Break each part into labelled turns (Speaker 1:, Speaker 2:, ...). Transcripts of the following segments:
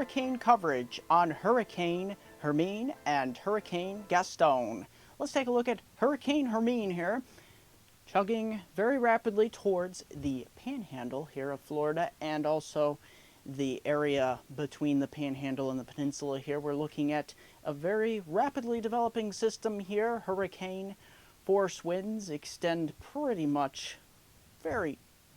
Speaker 1: hurricane coverage on Hurricane Hermine and Hurricane Gaston. Let's take a look at Hurricane Hermine here, chugging very rapidly towards the panhandle here of Florida and also the area between the panhandle and the peninsula here. We're looking at a very rapidly developing system here. Hurricane force winds extend pretty much very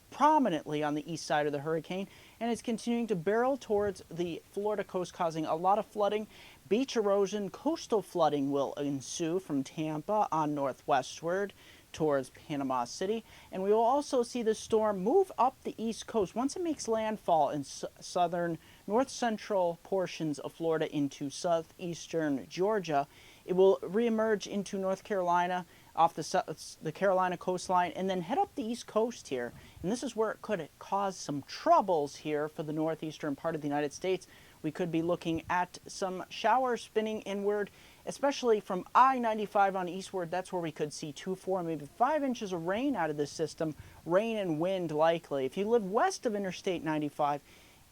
Speaker 1: prominently on the east side of the hurricane, and it's continuing to barrel towards the Florida coast, causing a lot of flooding. Beach erosion, coastal flooding will ensue from Tampa on northwestward towards Panama City, and we will also see the storm move up the east coast. Once it makes landfall in southern north central portions of Florida into southeastern Georgia, it will reemerge into North Carolina off the Carolina coastline and then head up the east coast here. And this is where it could cause some troubles here for the northeastern part of the United States. We could be looking at some showers spinning inward, especially from I-95 on eastward. That's where we could see 2, 4, maybe 5 inches of rain out of this system. Rain and wind likely. If you live west of Interstate 95,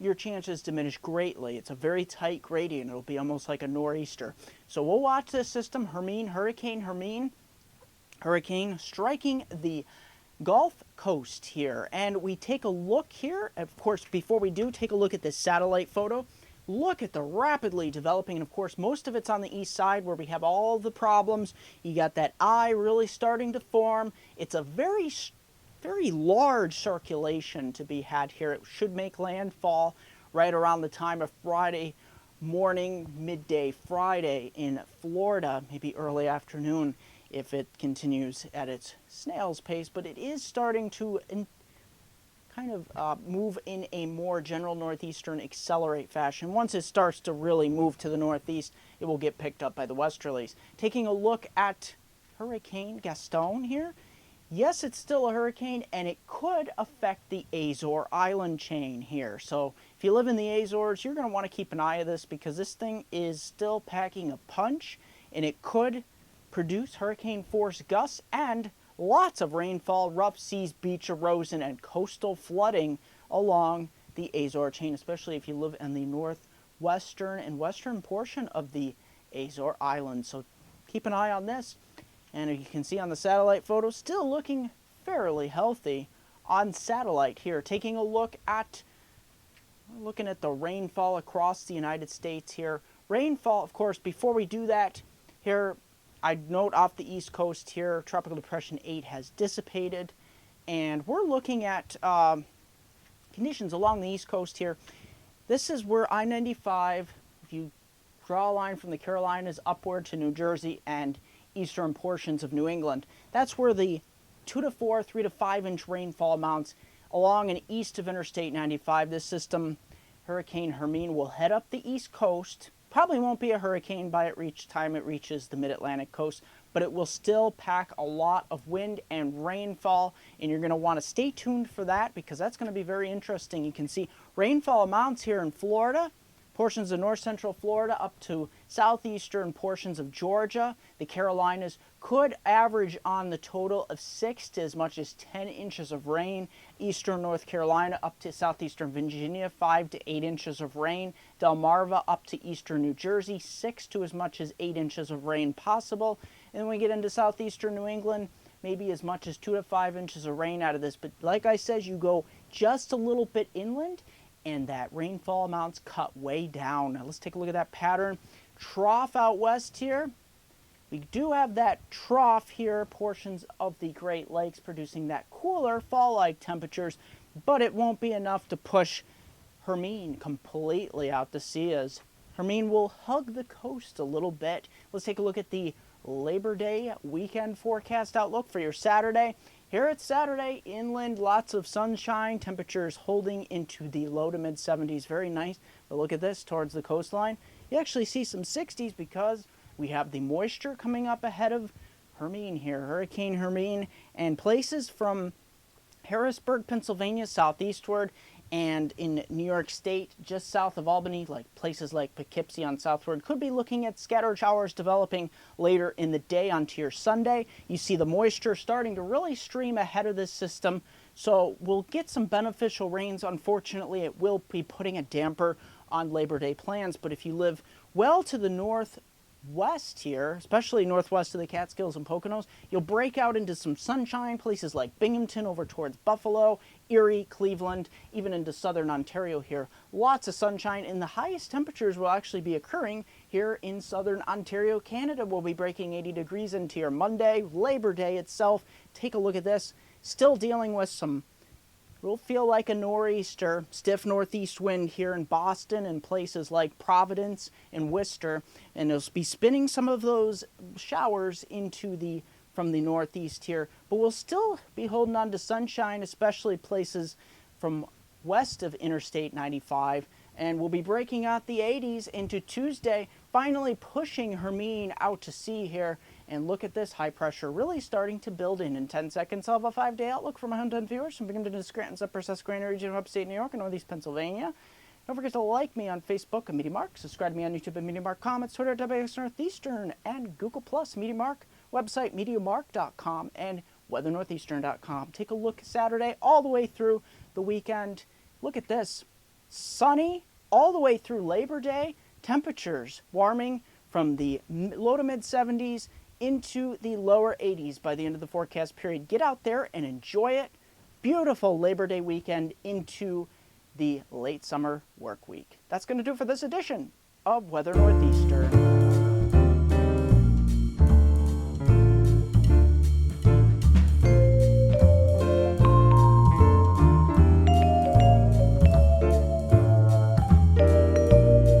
Speaker 1: your chances diminish greatly. It's a very tight gradient. It'll be almost like a nor'easter. So we'll watch this system, Hurricane Hermine, hurricane striking the Gulf Coast here. And we take a look here. Of course, before we do, take a look at this satellite photo. Look at the rapidly developing, and of course, most of it's on the east side where we have all the problems. You got that eye really starting to form. It's a very large circulation to be had here. It should make landfall right around the time of Friday morning, midday Friday in Florida, maybe early afternoon if it continues at its snail's pace. But it is starting to kind of move in a more general northeastern accelerate fashion. Once it starts to really move to the northeast, it will get picked up by the westerlies. Taking a look at Hurricane Gaston here. Yes, it's still a hurricane, and it could affect the Azores Island chain here. So if you live in the Azores, you're going to want to keep an eye on this because this thing is still packing a punch, and it could produce hurricane force gusts and lots of rainfall, rough seas, beach erosion, and coastal flooding along the Azores chain, especially if you live in the northwestern and western portion of the Azores Island. So keep an eye on this. And you can see on the satellite photo, still looking fairly healthy on satellite here. Taking a look at, looking at the rainfall across the United States here. Rainfall, of course, before we do that, here, I'd note off the east coast here, Tropical Depression 8 has dissipated. And we're looking at conditions along the east coast here. This is where I-95, if you draw a line from the Carolinas upward to New Jersey and eastern portions of New England, that's where the 2 to 4, 3 to 5 inch rainfall amounts along and east of Interstate 95. This system, Hurricane Hermine, will head up the east coast. Probably won't be a hurricane by time it reaches the mid-Atlantic coast, but it will still pack a lot of wind and rainfall, and you're going to want to stay tuned for that because that's going to be very interesting. You can see rainfall amounts here in Florida, portions of north central Florida up to southeastern portions of Georgia. The Carolinas could average on the total of 6 to as much as 10 inches of rain. Eastern North Carolina up to southeastern Virginia, 5 to 8 inches of rain. Delmarva up to eastern New Jersey, 6 to as much as 8 inches of rain possible. And then we get into southeastern New England, maybe as much as 2 to 5 inches of rain out of this. But like I said, you go just a little bit inland, and that rainfall amounts cut way down. Now let's take a look at that pattern. Trough out west here. We do have that trough here, portions of the Great Lakes producing that cooler fall-like temperatures, but it won't be enough to push Hermine completely out to sea, as Hermine will hug the coast a little bit. Let's take a look at the Labor Day weekend forecast outlook for your Saturday. Here it's Saturday, inland, lots of sunshine, temperatures holding into the low to mid 70s, very nice. But look at this, towards the coastline, you actually see some 60s because we have the moisture coming up ahead of Hermine here, Hurricane Hermine, and places from Harrisburg, Pennsylvania, southeastward, and in New York State, just south of Albany, like places like Poughkeepsie on southward, could be looking at scattered showers developing later in the day onto your Sunday. You see the moisture starting to really stream ahead of this system, so we'll get some beneficial rains. Unfortunately, it will be putting a damper on Labor Day plans. But if you live well to the northwest here, especially northwest of the Catskills and Poconos, you'll break out into some sunshine, places like Binghamton over towards Buffalo, Erie, Cleveland, even into southern Ontario here. Lots of sunshine, and the highest temperatures will actually be occurring here in southern Ontario, Canada. We'll be breaking 80 degrees into your Monday, Labor Day itself. Take a look at this. Still dealing with some, will feel like a nor'easter, stiff northeast wind here in Boston and places like Providence and Worcester, and it'll be spinning some of those showers into from the northeast here, but we'll still be holding on to sunshine, especially places from west of Interstate 95, and we'll be breaking out the 80s into Tuesday, finally pushing Hermine out to sea here. And look at this high pressure really starting to build in 10 seconds. I'll have a 5-day outlook for my hometown viewers from Binghamton to Scranton, Upper Susquehanna region of upstate New York and Northeast Pennsylvania. Don't forget to like me on Facebook at MeteoMark, subscribe to me on YouTube at MeteoMark, comments, Twitter at WS Northeastern, and Google+, MeteoMark, website MeteoMark.com and WeatherNortheastern.com. Take a look Saturday all the way through the weekend. Look at this, sunny all the way through Labor Day, temperatures warming from the low to mid 70s into the lower 80s by the end of the forecast period. Get out there and enjoy it. Beautiful Labor Day weekend into the late summer work week. That's going to do it for this edition of Weather Northeastern.